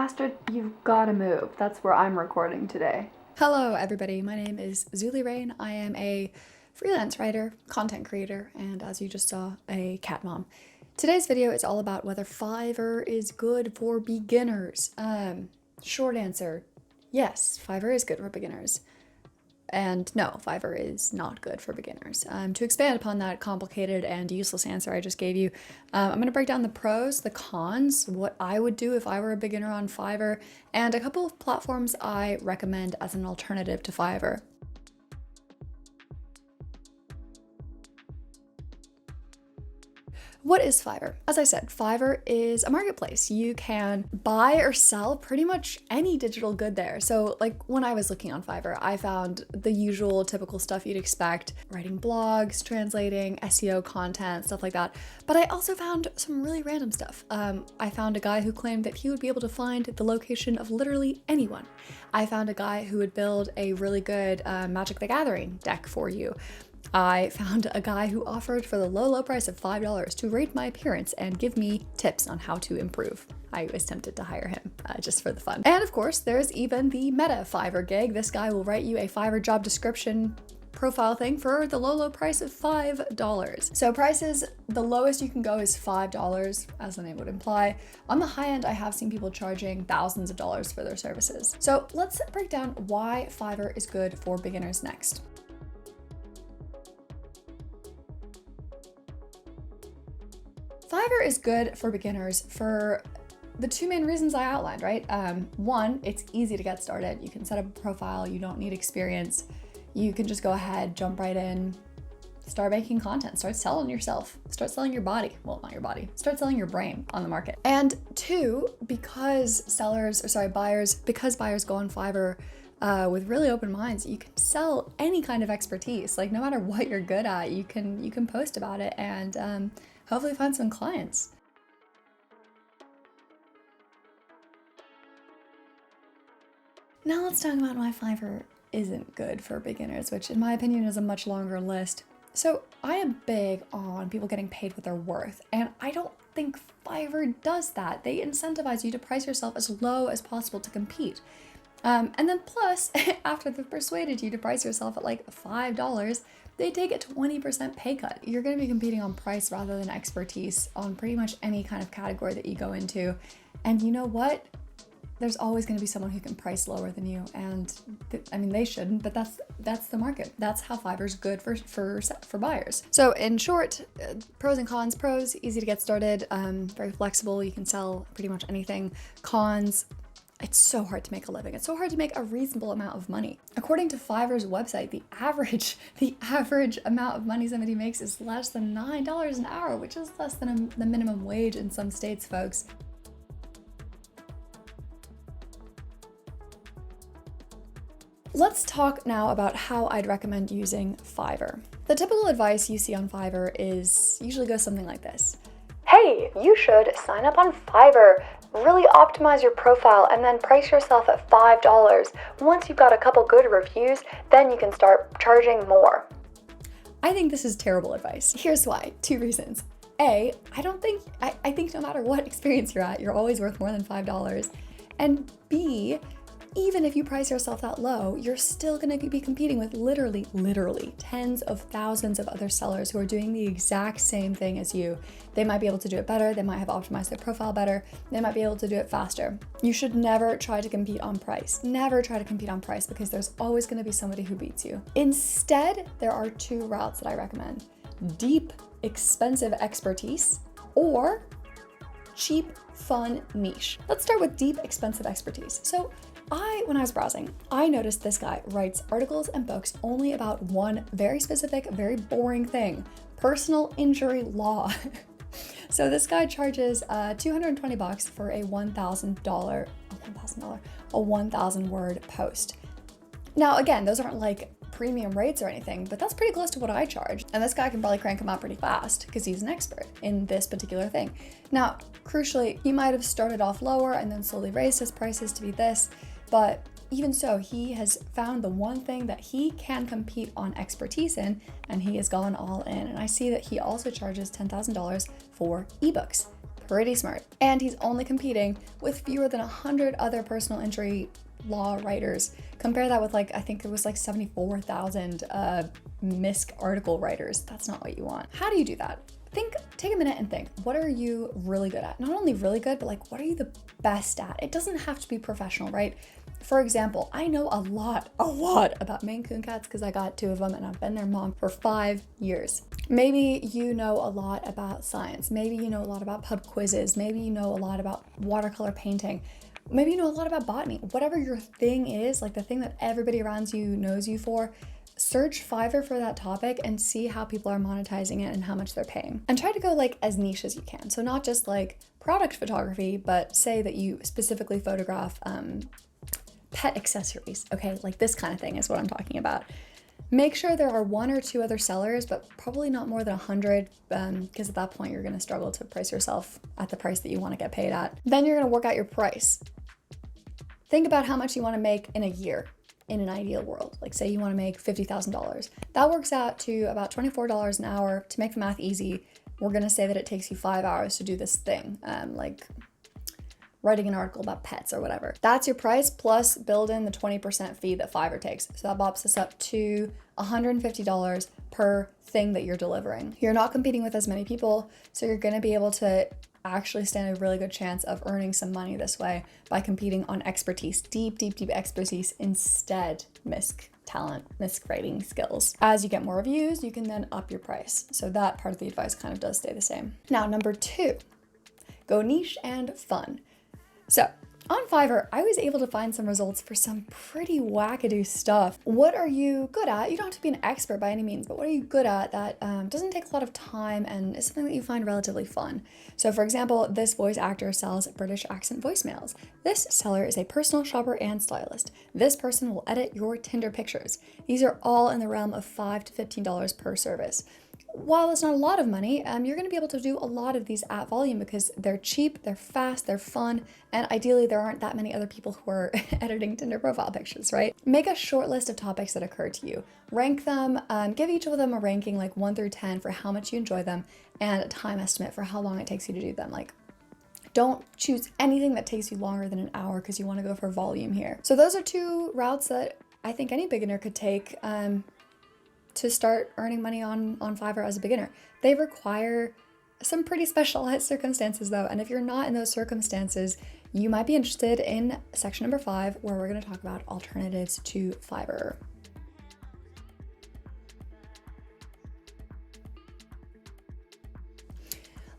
Astrid, you've gotta move. That's where I'm recording today. Hello everybody, my name is Zuli Rain. I am a freelance writer, content creator, and as you just saw, a cat mom. Today's video is all about whether Fiverr is good for beginners. Short answer, yes, Fiverr is good for beginners. And no, Fiverr is not good for beginners. To expand upon that complicated and useless answer I just gave you, I'm going to break down the pros, the cons, what I would do if I were a beginner on Fiverr, and a couple of platforms I recommend as an alternative to Fiverr. What is Fiverr? As I said, Fiverr is a marketplace. You can buy or sell pretty much any digital good there. So like when I was looking on Fiverr, I found the usual typical stuff you'd expect, writing blogs, translating, SEO content, stuff like that. But I also found some really random stuff. I found a guy who claimed that he would be able to find the location of literally anyone. I found a guy who would build a really good Magic the Gathering deck for you. I found a guy who offered for the low price of $5 to rate my appearance and give me tips on how to improve. I was tempted to hire him just for the fun. And of course, there's even the meta Fiverr gig. This guy will write you a Fiverr job description profile thing for the low price of $5. So prices, the lowest you can go is $5, as the name would imply. On the high end, I have seen people charging thousands of dollars for their services. So let's break down why Fiverr is good for beginners next. Fiverr is good for beginners for the two main reasons I outlined, right? One, it's easy to get started. You can set up a profile, you don't need experience. You can just go ahead, jump right in, start making content, start selling yourself, start selling your body. Well, not your body, start selling your brain on the market. And two, because buyers go on Fiverr with really open minds, you can sell any kind of expertise. Like no matter what you're good at, you can post about it and hopefully find some clients. Now let's talk about why Fiverr isn't good for beginners, which in my opinion is a much longer list. So I am big on people getting paid what they're worth, and I don't think Fiverr does that. They incentivize you to price yourself as low as possible to compete. And then plus, after they've persuaded you to price yourself at like $5, they take a 20% pay cut. You're going to be competing on price rather than expertise on pretty much any kind of category that you go into. And you know what? There's always going to be someone who can price lower than you. And I mean, they shouldn't, but that's the market. That's how Fiverr's good for buyers. So in short, pros and cons. Pros, easy to get started, very flexible. You can sell pretty much anything. Cons, it's so hard to make a living. It's so hard to make a reasonable amount of money. According to Fiverr's website, the average amount of money somebody makes is less than $9 an hour, which is less than the minimum wage in some states, folks. Let's talk now about how I'd recommend using Fiverr. The typical advice you see on Fiverr usually goes something like this. Hey, you should sign up on Fiverr, really optimize your profile, and then price yourself at $5. Once you've got a couple good reviews, then you can start charging more. I think this is terrible advice. Here's why. Two reasons. A, I think no matter what experience you're at, you're always worth more than $5. And B, even if you price yourself that low, you're still going to be competing with literally tens of thousands of other sellers who are doing the exact same thing as you. They might be able to do it better. They might have optimized their profile better. They might be able to do it faster. You should never try to compete on price. Never try to compete on price because there's always going to be somebody who beats you. Instead, there are two routes that I recommend. Deep, expensive expertise or cheap, fun niche. Let's start with deep, expensive expertise. So when I was browsing, I noticed this guy writes articles and books only about one very specific, very boring thing, personal injury law. So this guy charges $220 for a $1,000 word post. Now, again, those aren't like premium rates or anything, but that's pretty close to what I charge. And this guy can probably crank them out pretty fast because he's an expert in this particular thing. Now, crucially, he might have started off lower and then slowly raised his prices to be this. But even so, he has found the one thing that he can compete on expertise in, and he has gone all in. And I see that he also charges $10,000 for ebooks. Pretty smart. And he's only competing with fewer than 100 other personal injury law writers. Compare that with I think it was 74,000 MISC article writers. That's not what you want. How do you do that? Take a minute and think, what are you really good at? Not only really good, but what are you the best at? It doesn't have to be professional, right? For example, I know a lot about Maine Coon cats because I got 2 of them and I've been their mom for 5 years. Maybe you know a lot about science. Maybe you know a lot about pub quizzes. Maybe you know a lot about watercolor painting. Maybe you know a lot about botany. Whatever your thing is, the thing that everybody around you knows you for, search Fiverr for that topic and see how people are monetizing it and how much they're paying. And try to go as niche as you can. So not just product photography, but say that you specifically photograph pet accessories, okay? This kind of thing is what I'm talking about. Make sure there are 1 or 2 other sellers, but probably not more than 100, because at that point you're gonna struggle to price yourself at the price that you wanna get paid at. Then you're gonna work out your price. Think about how much you wanna make in a year in an ideal world. Say you wanna make $50,000. That works out to about $24 an hour. To make the math easy, we're gonna say that it takes you 5 hours to do this thing, writing an article about pets or whatever. That's your price plus build in the 20% fee that Fiverr takes. So that bops us up to $150 per thing that you're delivering. You're not competing with as many people, so you're gonna be able to actually stand a really good chance of earning some money this way by competing on expertise, deep expertise instead MISC talent, MISC writing skills. As you get more views, you can then up your price. So that part of the advice kind of does stay the same. Now, number 2, go niche and fun. So on Fiverr, I was able to find some results for some pretty wackadoo stuff. What are you good at? You don't have to be an expert by any means, but what are you good at that doesn't take a lot of time and is something that you find relatively fun? So for example, this voice actor sells British accent voicemails. This seller is a personal shopper and stylist. This person will edit your Tinder pictures. These are all in the realm of $5 to $15 per service. While it's not a lot of money, you're going to be able to do a lot of these at volume because they're cheap, they're fast, they're fun, and ideally there aren't that many other people who are editing Tinder profile pictures, right? Make a short list of topics that occur to you. Rank them, give each of them a ranking 1 through 10 for how much you enjoy them and a time estimate for how long it takes you to do them. Don't choose anything that takes you longer than an hour because you want to go for volume here. So those are 2 routes that I think any beginner could take to start earning money on Fiverr as a beginner. They require some pretty specialized circumstances though, and if you're not in those circumstances, you might be interested in section number 5, where we're going to talk about alternatives to Fiverr.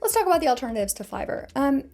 Let's talk about the alternatives to Fiverr.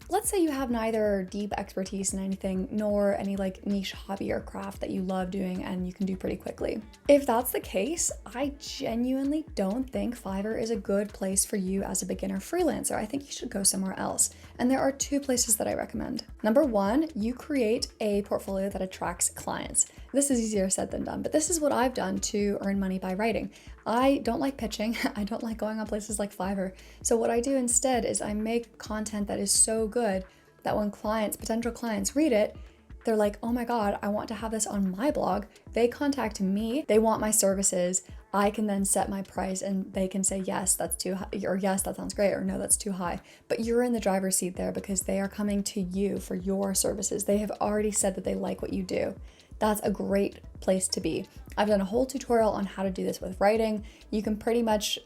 Let's say you have neither deep expertise in anything nor any niche hobby or craft that you love doing and you can do pretty quickly. If that's the case, I genuinely don't think Fiverr is a good place for you as a beginner freelancer. I think you should go somewhere else. And there are 2 places that I recommend. Number 1, you create a portfolio that attracts clients. This is easier said than done, but this is what I've done to earn money by writing. I don't like pitching. I don't like going on places like Fiverr. So what I do instead is I make content that is so good that when potential clients read it, they're like, oh my God, I want to have this on my blog. They contact me, they want my services. I can then set my price and they can say, yes, that's too high, or yes, that sounds great, or no, that's too high. But you're in the driver's seat there because they are coming to you for your services. They have already said that they like what you do. That's a great place to be. I've done a whole tutorial on how to do this with writing. You can pretty much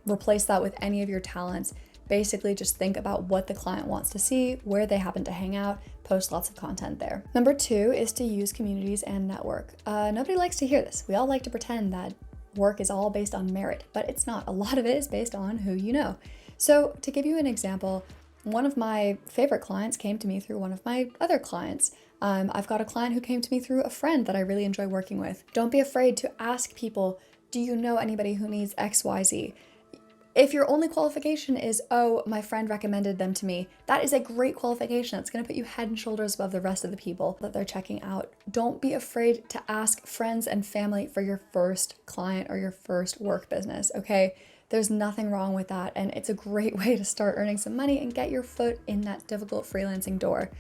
replace that with any of your talents. Basically, just think about what the client wants to see, where they happen to hang out, post lots of content there. Number 2 is to use communities and network. Nobody likes to hear this. We all like to pretend that work is all based on merit, but it's not. A lot of it is based on who you know. So to give you an example, one of my favorite clients came to me through one of my other clients. I've got a client who came to me through a friend that I really enjoy working with. Don't be afraid to ask people, do you know anybody who needs XYZ? If your only qualification is, oh, my friend recommended them to me, that is a great qualification. It's going to put you head and shoulders above the rest of the people that they're checking out. Don't be afraid to ask friends and family for your first client or your first work business, okay? There's nothing wrong with that, and it's a great way to start earning some money and get your foot in that difficult freelancing door.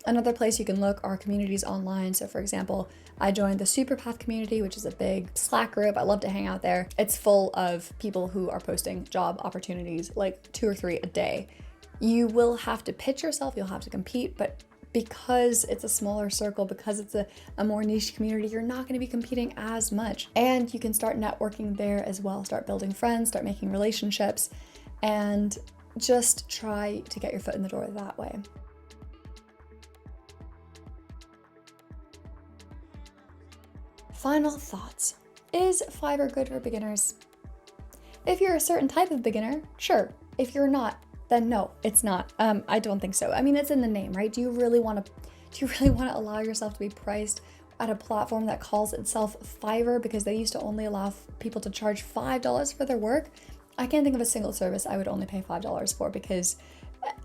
Another place you can look are communities online. So for example, I joined the Superpath community, which is a big Slack group. I love to hang out there. It's full of people who are posting job opportunities, 2 or 3 a day. You will have to pitch yourself, you'll have to compete, but because it's a smaller circle, because it's a more niche community, you're not going to be competing as much. And you can start networking there as well, start building friends, start making relationships, and just try to get your foot in the door that way. Final thoughts. Is Fiverr good for beginners? If you're a certain type of beginner, sure. If you're not, then no, it's not. I don't think so. I mean, it's in the name, right? Do you really want to allow yourself to be priced at a platform that calls itself Fiverr because they used to only allow people to charge $5 for their work? I can't think of a single service I would only pay $5 for, because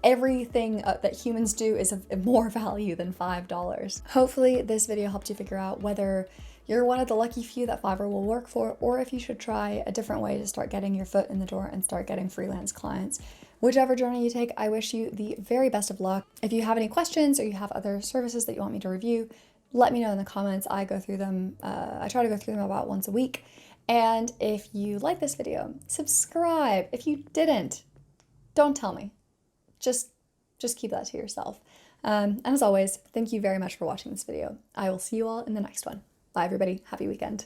everything that humans do is of more value than $5. Hopefully this video helped you figure out whether you're one of the lucky few that Fiverr will work for, or if you should try a different way to start getting your foot in the door and start getting freelance clients. Whichever journey you take, I wish you the very best of luck. If you have any questions or you have other services that you want me to review, let me know in the comments. I go through them. I try to go through them about once a week. And if you like this video, subscribe. If you didn't, don't tell me. Just keep that to yourself. And as always, thank you very much for watching this video. I will see you all in the next one. Bye everybody. Happy weekend.